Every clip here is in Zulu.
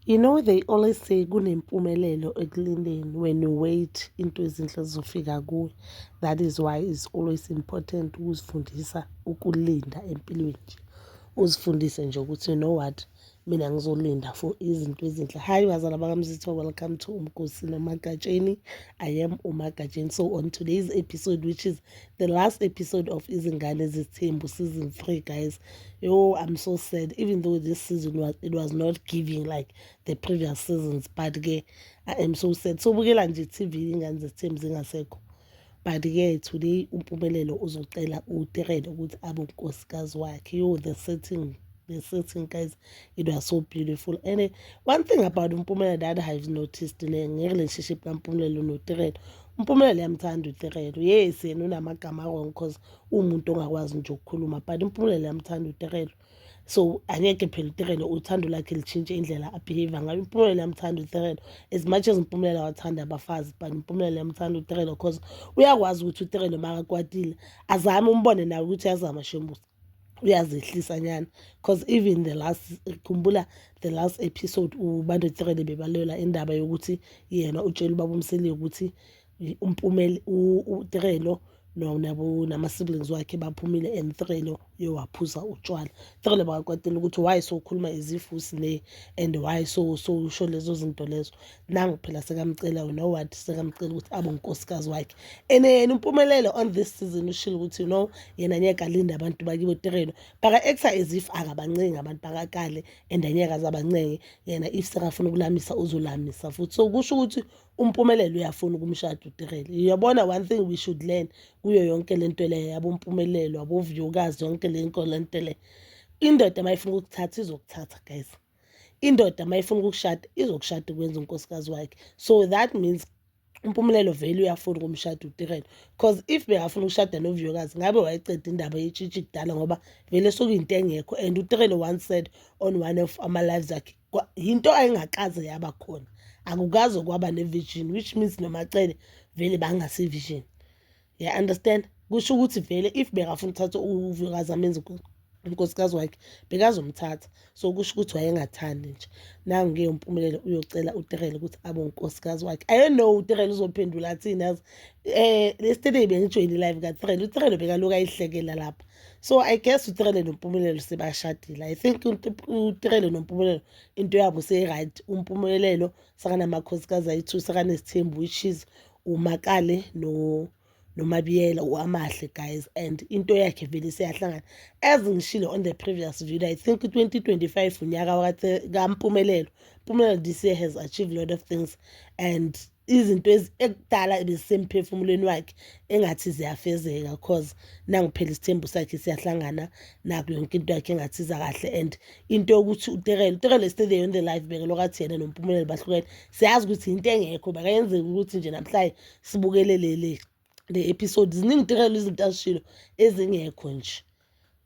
You know, they always say kunempumelelo ekulindeni when you wait into izinhle zizofika kuwe. That is why it's always important ukuzifundisa ukulinda empilweni nje. Uzifundise nje ukuthi you know what, mina ngizolinda for izinto ezinhle. Hi bazala bakamzitho, welcome to Umkosi Nomagatsheni. I am Umagatsheni. So on today's episode, which is the last episode of Izingane Zethembu season 3, guys. Yo, I'm so sad. Even though this season was not giving like the previous seasons, but I am so sad. So bukela nje TV Ingane Zethembu zingasekho. But today uMpumelelo uzocela uTerele ukuthi abe unkosikazi wakhe. Yo, the setting, guys, it was so beautiful. And one thing about uMpumelelo that I've noticed in a relationship kaMpumelelo noTerele, uMpumelelo yamthanda uTerele. Yes, yena unamagama wrong because umuntu ongakwazi nje ukukhuluma, but uMpumelelo yamthanda uTerele. So angeke phela uTerele uthando lakhe licintshe indlela abehave ngayo. uMpumelelo yamthanda uTerele as much as uMpumelelo wathanda abafazi, but uMpumelelo yamthanda uTerele because uyakwazi ukuthi uTerele makakwatile azame umbone nawe ukuthi yazama shembusi uyazehlisa nyana, because even the last khumbula the last episode ubantu uTerele bebalela indaba yokuthi yena utshela ubaba uMseli ukuthi uTerele nabo nama-siblings wakhe baphumile and Terele yowaphuza utshwala. Terele bakakwatela ukuthi why so ukhuluma izifusi ne and why so usho lezo zinto lezo. Nangu phela sekamcela, you know what, sekamcela ukuthi abe unkosikazi wakhe. And yena uMpumelelo on this season ushilo ukuthi you know yena anyeka alinda abantu bakibo Terele baka-acta as if akabancengi abantu bakakale and anyeka zabancenge yena if sekafuna ukulamisa uzolamisa futhi. So kusho ukuthi uMpumelelo uyafuna ukumshada uTerele. Uyabona, one thing we should learn kuyo yonke lento le yabo uMpumelelo abovuyokazi yonke lento le, indoda mayifuna ukuthatha izokuthatha, guys. Indoda mayifuna ukukushada izokushada kwenza unkosikazi wakhe. So that means uMpumelelo vele uyafuna ukumshada uTerele, because if bekafuna ukushada novuyokazi ngabe wayeceda indaba yetshitshi kudala, ngoba vele sokuyinto engekho. And uTerele once said on one of ama lives akhe into ayingakaze yaba khona, akukaze kwaba ne-vision, which means nomacele vele bangasi-vision. Yeah, understand? Kusho ukuthi vele if bekafuna ukuthatha uvuyokazi amenze unkosikazi wakhe bekazomthatha. So kusho ukuthi wayengathandi nje. Nangu-ke uMpumelelo uyocela uTerele ukuthi abe unkosikazi wakhe. I don't know uTerele uzophendula athini yazi. Yesterday bengijoyine live kaTerele, uTerele bekaloku ayihlekela lapha. So I guess uTerele noMpumelelo sebashadile. I think uTerele noMpumelelo into yabo sey-right. uMpumelelo sakanamakhosikazi ayi-2, sakaNesithembu, which is uMakale noMabiyela uAmahle, guys, and into yakhe vele siyahlangana. As ngishilo on the previous video, I think 2025 unyaka kaMpumelelo. Pumelelo this year has achieved a lot of things, and izinto ekudala ebezisemphefumulweni wakhe engathi ziyafezeka because nangu phela isithembu sakhe siyahlangana naku yonke into yakhe engathi iza kahle. And into yokuthi uTerele yesterday on the live bekelo kathi yena noMpumelelo bahlukene, siyazi ukuthi into engekho bakayenzeka ukuthi nje namhlanje sibukele le episode ziningi uTerele izinto azishilo ezingekho nje.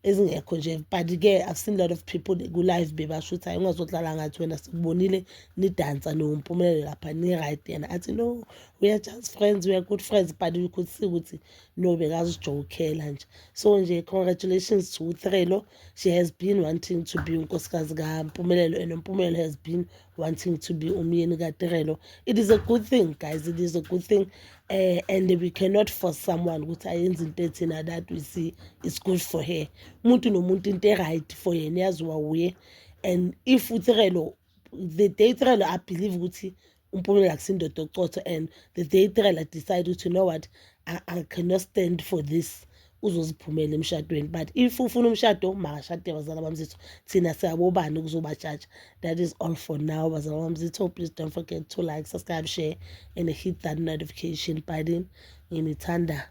But-ke I've seen a lot of people ku-live bebasho ukuthi hayi ungazohlala ngathi wena sikubonile nidansa noMpumelelo lapha ni-right, yena athi no, we are just friends, we are good friends, but you could see ukuthi no bekazijokela nje. So nje congratulations to uTerele. She has been wanting to be unkosikazi kaMpumelelo, and uMpumelelo has been wanting to be umyeni kaTerele. It is a good thing, guys, it is a good thing. And we cannot force someone ukuthi ayenze into ethina that we see is good for her. Umuntu nomuntu into right for yena yaziwa uye. And if uTerele, the day Terele I believe ukuthi uMpumelelo akusindoda ocotho, and the day Terele decide ukuthi you know what, I cannot stand for this, uzoziphumela emshadweni. But if ufuna umshado makashade bazala bamzitho, thina siyabobani ukuzobajaja. That is all for now, bazala bamzitho. Please don't forget to like, subscribe, share and hit that notification button. Nginithanda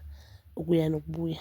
ukuya nokubuya.